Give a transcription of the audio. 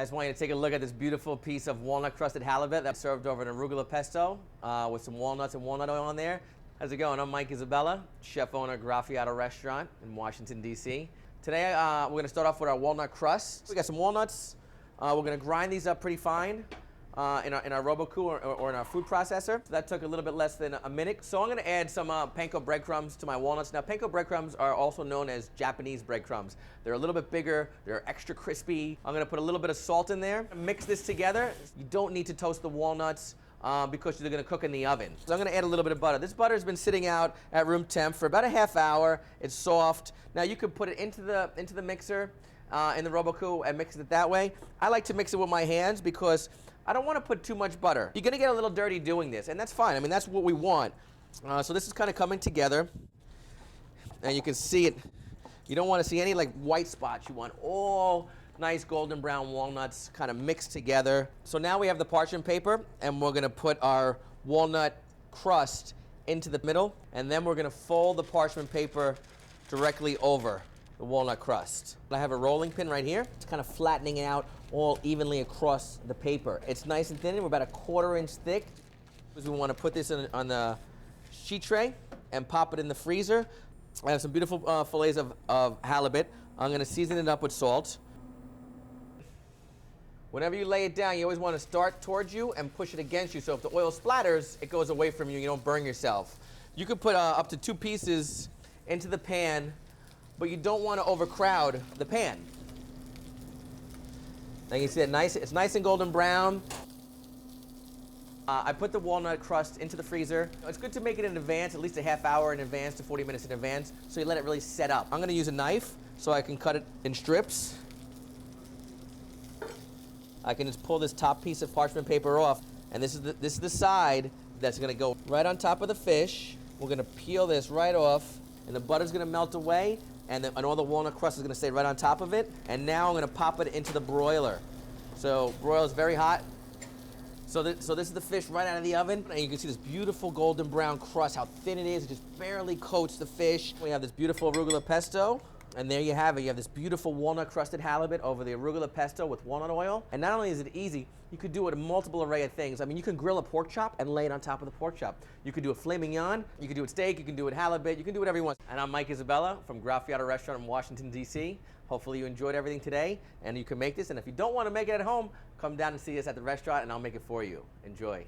I just want you to take a look at this beautiful piece of walnut crusted halibut that's served over an arugula pesto with some walnuts and walnut oil on there. How's it going? I'm Mike Isabella, chef owner of Graffiato restaurant in Washington, D.C. Today we're going to start off with our walnut crust. We got some walnuts. We're going to grind these up pretty fine in our Roboku or in our food processor. So that took a little bit less than a minute. So I'm going to add some panko breadcrumbs to my walnuts. Now panko breadcrumbs are also known as Japanese breadcrumbs. They're a little bit bigger, they're extra crispy. I'm going to put a little bit of salt in there. Mix this together. You don't need to toast the walnuts because they're going to cook in the oven. So I'm going to add a little bit of butter. This butter has been sitting out at room temp for about a half hour. It's soft. Now you could put it into the mixer in the Roboku and mix it that way. I like to mix it with my hands because I don't want to put too much butter. You're going to get a little dirty doing this, and that's fine. I mean, that's what we want. So this is kind of coming together, and you can see it. You don't want to see any like white spots. You want all nice golden brown walnuts kind of mixed together. So now we have the parchment paper, and we're going to put our walnut crust into the middle, and then we're going to fold the parchment paper directly over the walnut crust. I have a rolling pin right here. It's kind of flattening it out all evenly across the paper. It's nice and thin. We're about a 1/4 inch thick. We want to put this on the sheet tray and pop it in the freezer. I have some beautiful fillets of halibut. I'm going to season it up with salt. Whenever you lay it down, you always want to start towards you and push it against you. So if the oil splatters, it goes away from you. You don't burn yourself. You could put up to 2 pieces into the pan, but you don't want to overcrowd the pan. Now you see it nice. It's nice and golden brown. I put the walnut crust into the freezer. It's good to make it in advance, at least a half hour in advance to 40 minutes in advance, so you let it really set up. I'm going to use a knife so I can cut it in strips. I can just pull this top piece of parchment paper off, and this is the side that's going to go right on top of the fish. We're going to peel this right off, and the butter's going to melt away, and all the walnut crust is going to stay right on top of it. And now I'm going to pop it into the broiler. So broiler is very hot. So this is the fish right out of the oven, and you can see this beautiful golden brown crust, how thin it is. It just barely coats the fish. We have this beautiful arugula pesto. And there you have it. You have this beautiful walnut crusted halibut over the arugula pesto with walnut oil. And not only is it easy, you could do it a multiple array of things. I mean, you can grill a pork chop and lay it on top of the pork chop. You could do a filet mignon. You could do it steak. You can do it halibut. You can do whatever you want. And I'm Mike Isabella from Graffiato restaurant in Washington, D.C. Hopefully you enjoyed everything today and you can make this. And if you don't want to make it at home, come down and see us at the restaurant and I'll make it for you. Enjoy.